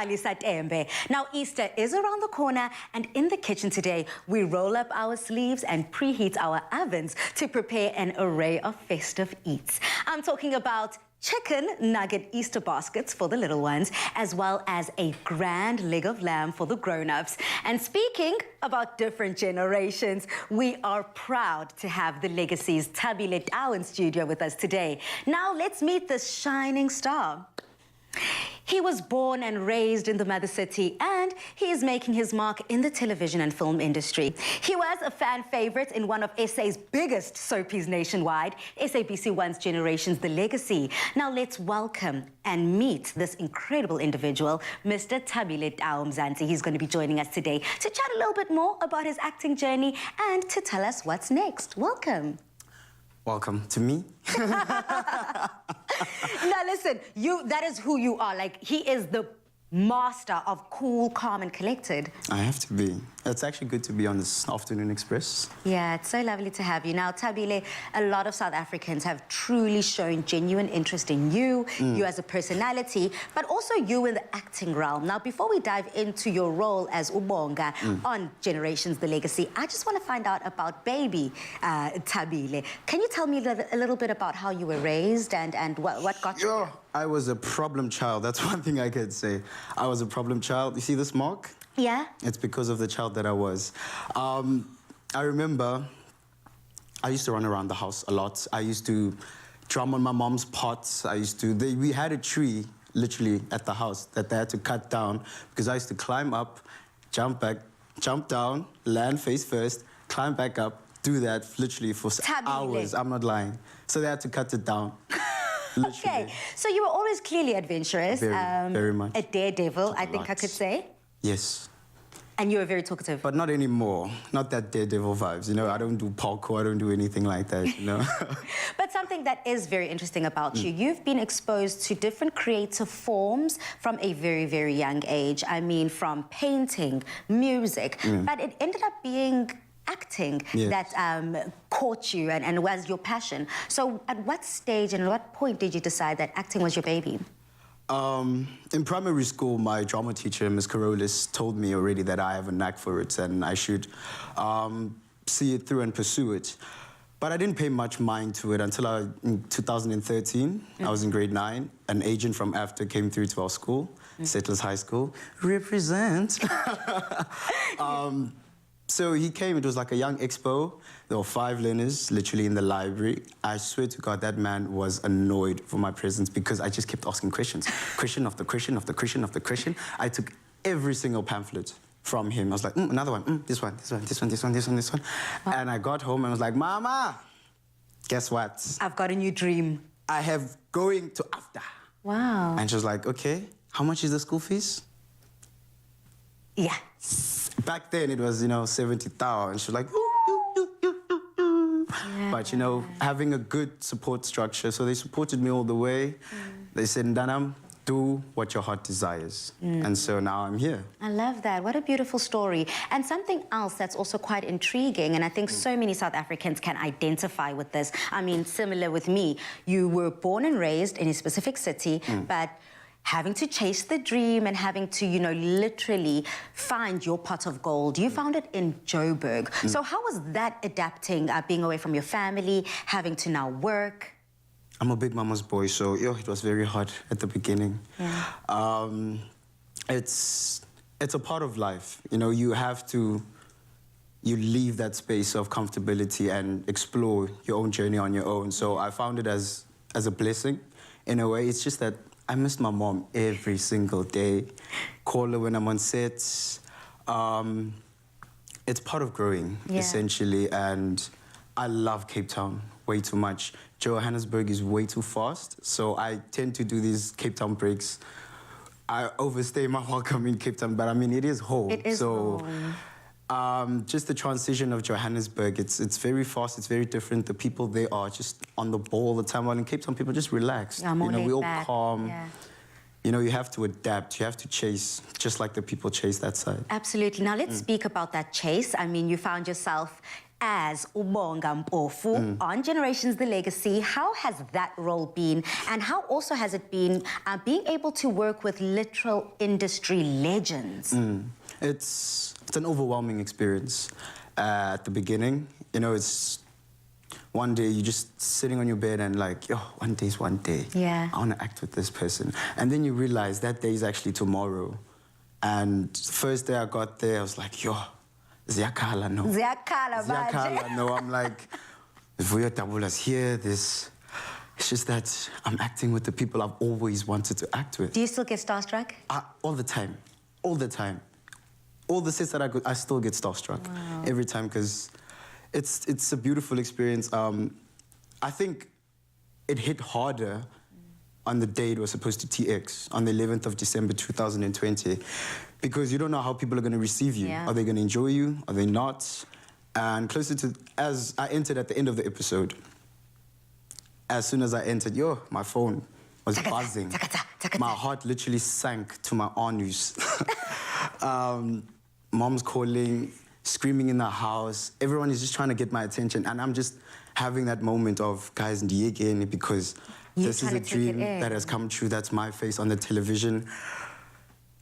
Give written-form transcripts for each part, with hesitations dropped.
Satembe. Now, Easter is around the corner, and in the kitchen today, we roll up our sleeves and preheat our ovens to prepare an array of festive eats. I'm talking about chicken nugget Easter baskets for the little ones, as well as a grand leg of lamb for the grown-ups. And speaking about different generations, we are proud to have the Legacy's Tabile Tau in studio with us today. Now let's meet this shining star. He was born and raised in the mother city, and he is making his mark in the television and film industry. He was a fan favorite in one of SA's biggest soapies nationwide, SABC1's Generations The Legacy. Now let's welcome and meet this incredible individual, Mr. Tabile Tau Mzansi. He's going to be joining us today to chat a little bit more about his acting journey and to tell us what's next. Welcome. Welcome to me. Now listen, that is who you are. Like, he is the master of cool, calm and collected. I have to be. It's actually good to be on this Afternoon Express. Yeah, it's so lovely to have you. Now, Tabile, a lot of South Africans have truly shown genuine interest in you, you as a personality, but also you in the acting realm. Now, before we dive into your role as Ubonga on Generations The Legacy, I just want to find out about baby Tabile. Can you tell me a little bit about how you were raised and what got you there? I was a problem child. That's one thing I could say. I was a problem child. You see this mark? Yeah. It's because of the child that I was. I remember I used to run around the house a lot. I used to drum on my mom's pots. We had a tree literally at the house that they had to cut down because I used to climb up, jump back, jump down, land face first, climb back up, do that literally for hours. I'm not lying. So they had to cut it down. Okay, so you were always clearly adventurous. Very much. A daredevil, I think I could say. Yes. And you were very talkative. But not anymore. Not that daredevil vibes, you know. I don't do parkour, I don't do anything like that, you know. But something that is very interesting about you, you've been exposed to different creative forms from a very, very young age. I mean, from painting, music, but it ended up being acting that caught you and was your passion. So at what stage and at what point did you decide that acting was your baby? In primary school, my drama teacher, Ms. Carolis, told me already that I have a knack for it and I should see it through and pursue it. But I didn't pay much mind to it until in 2013, I was in grade 9. An agent from AFTA came through to our school, Settlers High School. Represent! So he came, it was like a young expo. There were 5 learners literally in the library. I swear to God, that man was annoyed for my presence because I just kept asking questions. Question after question after question after question. I took every single pamphlet from him. I was like, another one, this one, this one, this one, this one, this one, this one. Wow. And I got home and was like, Mama, guess what? I've got a new dream. I have going to AFTA. Wow. And she was like, okay, how much is the school fees? Yeah. Back then, it was, 70,000. And she was like, yeah. But, having a good support structure. So they supported me all the way. They said, Ndanam, do what your heart desires. And so now I'm here. I love that. What a beautiful story. And something else that's also quite intriguing, and I think so many South Africans can identify with this. I mean, similar with me. You were born and raised in a specific city, but having to chase the dream and having to, literally find your pot of gold. You found it in Joburg. So how was that adapting, being away from your family, having to now work? I'm a big mama's boy, so it was very hard at the beginning. Yeah. It's a part of life. You have to, leave that space of comfortability and explore your own journey on your own. So I found it as a blessing in a way. It's just that I miss my mom every single day. Call her when I'm on sets. It's part of growing, essentially, and I love Cape Town way too much. Johannesburg is way too fast, so I tend to do these Cape Town breaks. I overstay my welcome in Cape Town, but I mean, it is home. It is home. Just the transition of Johannesburg, it's very fast, it's very different. The people there are just on the ball all the time, while in Cape Town, people just relax. Yeah, we all back. calm. Yeah. You have to adapt, you have to chase, just like the people chase that side. Absolutely. Now, let's speak about that chase. I mean, you found yourself as Ubonga Mpofu on Generations The Legacy. How has that role been, and how also has it been being able to work with literal industry legends? It's an overwhelming experience at the beginning. You know, it's one day you're just sitting on your bed and like, yo, one day's one day. Yeah. I want to act with this person. And then you realize that day is actually tomorrow. And the first day I got there, I was like, yo, Ziyakhala, no. Ziyakhala, no. I'm like, Vuyo Tabula's here, this. It's just that I'm acting with the people I've always wanted to act with. Do you still get starstruck? All the time. All the time. All the sets that I go, I still get starstruck. Wow. Every time, because it's a beautiful experience. I think it hit harder on the day it was supposed to TX, on the 11th of December 2020, because you don't know how people are going to receive you. Yeah. Are they going to enjoy you? Are they not? And closer to, as I entered at the end of the episode, as soon as I entered, my phone was buzzing. My heart literally sank to my anus. Mom's calling, screaming in the house. Everyone is just trying to get my attention. And I'm just having that moment of, guys, again, because this is a dream that has come true. That's my face on the television.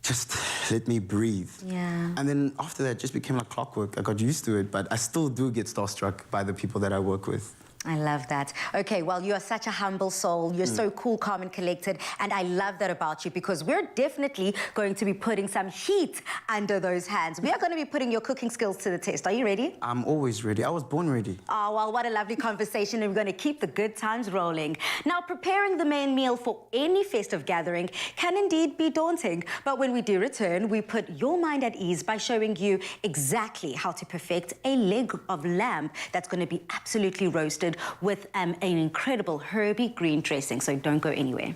Just let me breathe. Yeah. And then after that, it just became like clockwork. I got used to it, but I still do get starstruck by the people that I work with. I love that. Okay, well, you are such a humble soul. You're so cool, calm, and collected. And I love that about you, because we're definitely going to be putting some heat under those hands. We are going to be putting your cooking skills to the test. Are you ready? I'm always ready. I was born ready. Oh, well, what a lovely conversation. And we're going to keep the good times rolling. Now, preparing the main meal for any festive gathering can indeed be daunting. But when we do return, we put your mind at ease by showing you exactly how to perfect a leg of lamb that's going to be absolutely roasted with an incredible herby green dressing. So don't go anywhere.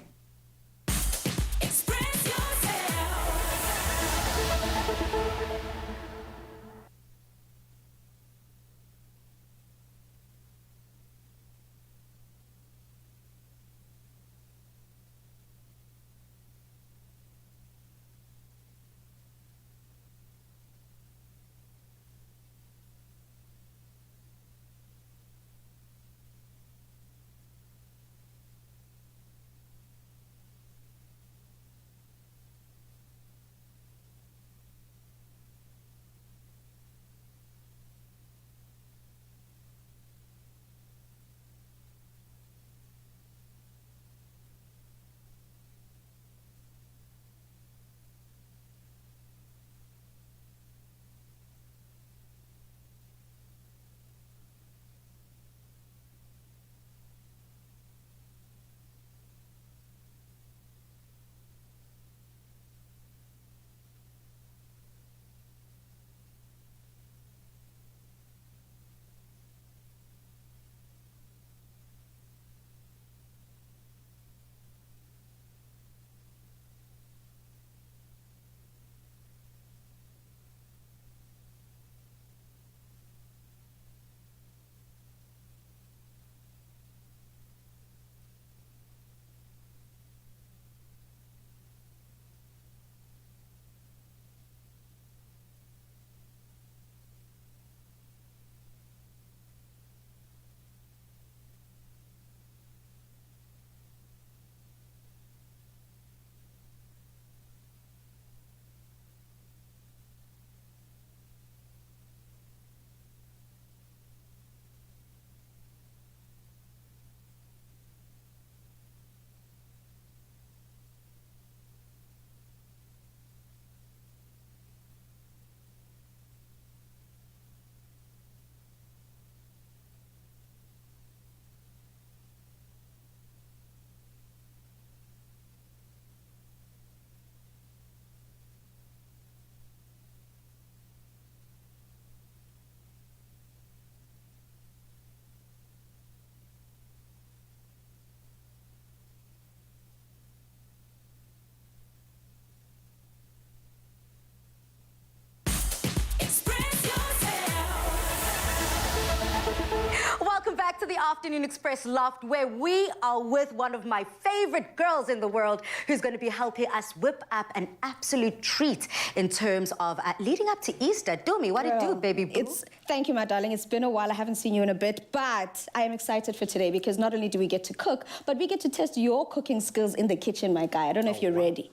Afternoon Express Loft, where we are with one of my favorite girls in the world who's going to be helping us whip up an absolute treat in terms of leading up to Easter. Dumi, what it do, baby boo? Thank you, my darling. It's been a while. I haven't seen you in a bit, but I am excited for today because not only do we get to cook, but we get to test your cooking skills in the kitchen, my guy. I don't know if you're ready.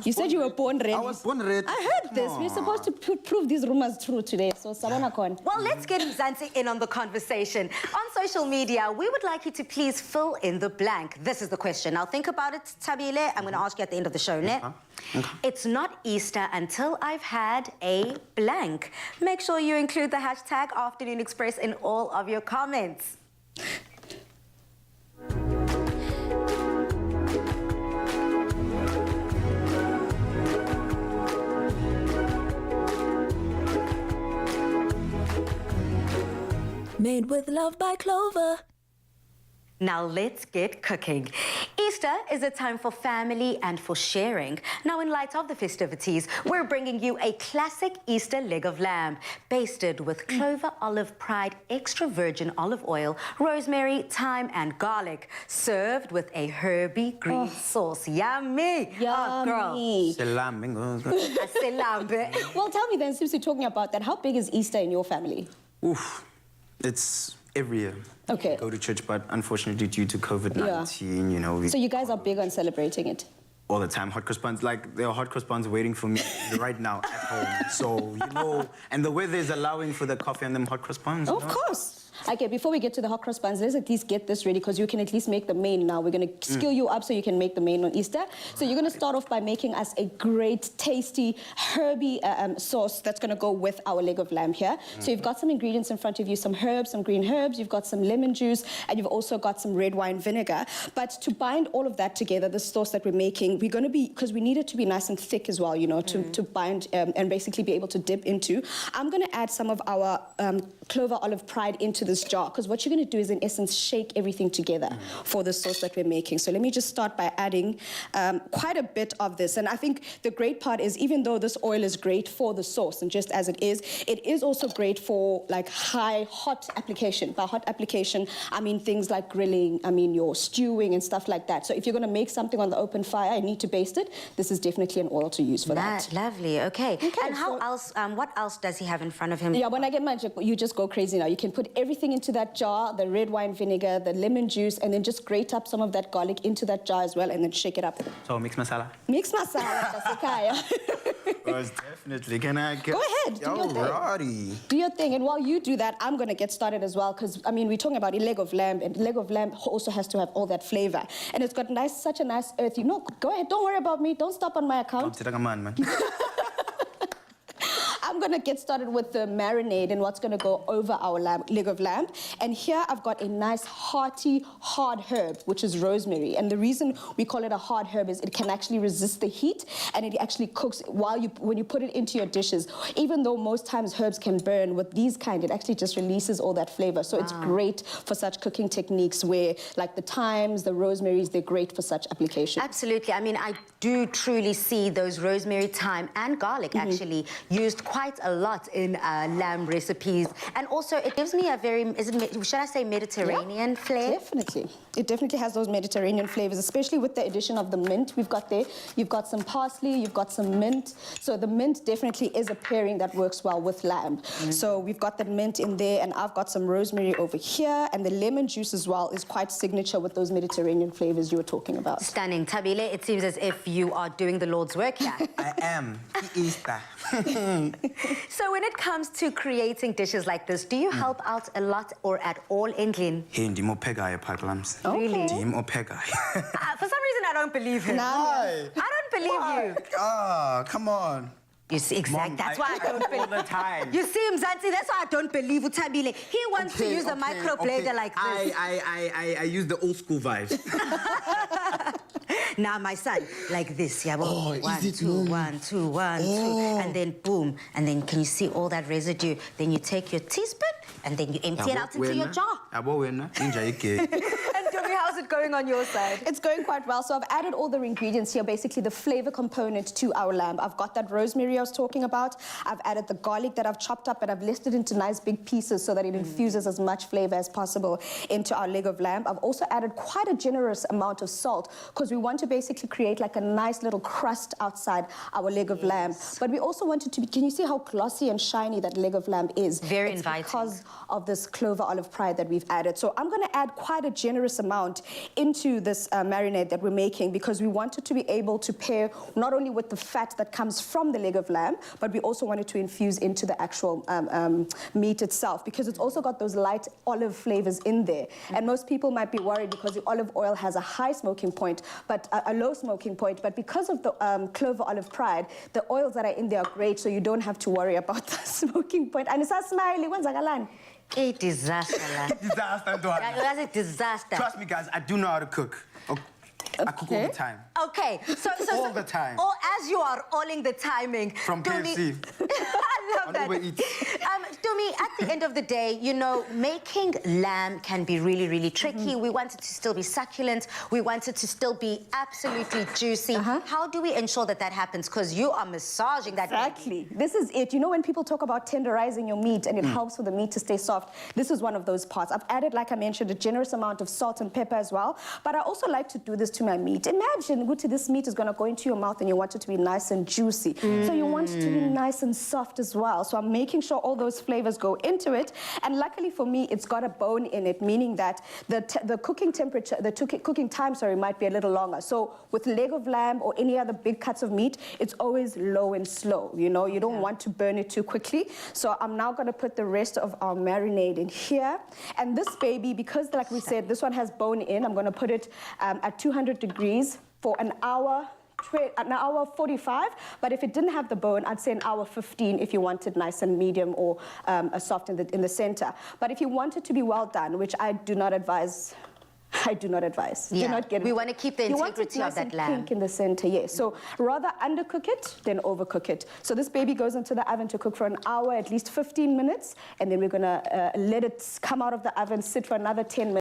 You said you were born ready. I was born ready. I heard this. We're supposed to prove these rumors true today. So, Sabona Kon. Well, let's get Mzansi in on the conversation. On social media, we would like you to please fill in the blank. This is the question. Now, think about it, Tabile. I'm going to ask you at the end of the show, ne? It's not Easter until I've had a blank. Make sure you include the hashtag Afternoon Express in all of your comments. Made with love by Clover. Now let's get cooking. Easter is a time for family and for sharing. Now, in light of the festivities, we're bringing you a classic Easter leg of lamb, basted with Clover Olive Pride extra virgin olive oil, rosemary, thyme, and garlic, served with a herby green sauce. Yummy! Yummy. Oh, girl. Well, tell me then, since you're talking about that, how big is Easter in your family? Oof. It's every year. Okay. I go to church, but unfortunately due to COVID-19, you know... So you guys are big on celebrating it? All the time, hot cross buns. Like, there are hot cross buns waiting for me right now at home. So, you know, and the weather is allowing for the coffee and them hot cross buns. Of course. Okay, before we get to the hot cross buns, let's at least get this ready because you can at least make the main now. We're going to skill you up so you can make the main on Easter. So you're going to start off by making us a great, tasty, herby sauce that's going to go with our leg of lamb here. So you've got some ingredients in front of you, some herbs, some green herbs, you've got some lemon juice, and you've also got some red wine vinegar. But to bind all of that together, the sauce that we're making, we're going to be, because we need it to be nice and thick as well, you know, to bind and basically be able to dip into. I'm going to add some of our Clover Olive Pride into this jar, because what you're going to do is, in essence, shake everything together for the sauce that we're making. So let me just start by adding quite a bit of this. And I think the great part is, even though this oil is great for the sauce, and just as it is also great for like hot application. By hot application, I mean things like grilling, I mean your stewing and stuff like that. So if you're going to make something on the open fire and need to baste it, this is definitely an oil to use for that. Lovely, okay. And how else, what else does he have in front of him? Yeah, when I get magic, you just go crazy now. You can put everything into that jar, the red wine vinegar, the lemon juice, and then just grate up some of that garlic into that jar as well, and then shake it up. So mix masala? Mix masala, Most definitely. Can I get... Go ahead, do your thing. Do your thing, and while you do that, I'm going to get started as well, because, I mean, we're talking about a leg of lamb, and leg of lamb also has to have all that flavor. And it's got such a nice earthy... No, go ahead, don't worry about me, don't stop on my account. I'm going to get started with the marinade and what's going to go over our leg of lamb. And here I've got a nice hearty, hard herb, which is rosemary. And the reason we call it a hard herb is it can actually resist the heat, and it actually cooks when you put it into your dishes. Even though most times herbs can burn, with these kind, it actually just releases all that flavor. So it's great for such cooking techniques where, like the thymes, the rosemaries, they're great for such applications. Absolutely. I mean, I do truly see those rosemary, thyme, and garlic actually used quite a lot in lamb recipes. And also, it gives me a very, should I say Mediterranean flavor? Definitely. It definitely has those Mediterranean flavors, especially with the addition of the mint we've got there. You've got some parsley, you've got some mint. So the mint definitely is a pairing that works well with lamb. So we've got the mint in there, and I've got some rosemary over here, and the lemon juice as well is quite signature with those Mediterranean flavors you were talking about. Stunning. Tabile, it seems as if you are doing the Lord's work here. I am. Easter. So when it comes to creating dishes like this, do you help out a lot or at all, England? Really? For some reason, I don't believe him. Why? I don't believe you. Ah, come on. You see, exactly. That's why I don't believe. All the time. You see, Mzansi, that's why I don't believe Utabile. He wants to use a microblader like this. I use the old school vibes. Now, my son, like this, yeah. Oh, one, is it two, 1, 2, 1, 2, and then boom, and then can you see all that residue? Then you take your teaspoon and then you empty it out into your jar. And Toby, how How's it going on your side? It's going quite well. So I've added all the ingredients here, basically the flavor component to our lamb. I've got that rosemary I was talking about. I've added the garlic that I've chopped up and I've left it into nice big pieces so that it infuses as much flavor as possible into our leg of lamb. I've also added quite a generous amount of salt because we want to basically create like a nice little crust outside our leg of lamb. But we also want it to be, can you see how glossy and shiny that leg of lamb is? Very inviting. Because of this clover olive pride that we've added. So I'm going to add quite a generous amount into this marinade that we're making because we want it to be able to pair not only with the fat that comes from the leg of lamb, but we also want it to infuse into the actual meat itself because it's also got those light olive flavors in there. And most people might be worried because the olive oil has a high smoking point, but a low smoking point. But because of the clover olive pride, the oils that are in there are great, so you don't have to worry about the smoking point. And it's a smiley. A disaster, lad. Disaster, Dora. That's a disaster. Trust me, guys, I do know how to cook. Okay. I cook all the time. Okay, so all the time. Or as you are alling the timing. From KFC. I love that. Uber Eats. Tumi, at the end of the day, you know, making lamb can be really, really tricky. We want it to still be succulent. We want it to still be absolutely juicy. How do we ensure that that happens? Because you are massaging that. Exactly. This is it. You know, when people talk about tenderizing your meat and it helps for the meat to stay soft, this is one of those parts. I've added, like I mentioned, a generous amount of salt and pepper as well. But I also like to do this to my meat. Imagine, Guti, this meat is going to go into your mouth and you want it to be nice and juicy. So you want it to be nice and soft as well. So I'm making sure all those flavors go into it. And luckily for me, it's got a bone in it, meaning that the cooking temperature, the cooking time, might be a little longer. So with leg of lamb or any other big cuts of meat, it's always low and slow. You know, you don't want to burn it too quickly. So I'm now going to put the rest of our marinade in here. And this baby, because like we said, this one has bone in, I'm going to put it at 200 degrees for an hour 45, but if it didn't have the bone, I'd say an hour 15 if you want it nice and medium or soft in the center. But if you want it to be well done, which I do not advise. Do not get it. We want to keep the integrity of that lamb. Pink in the center, yes. So rather undercook it than overcook it. So this baby goes into the oven to cook for an hour, at least 15 minutes, and then we're going to let it come out of the oven, sit for another 10 minutes.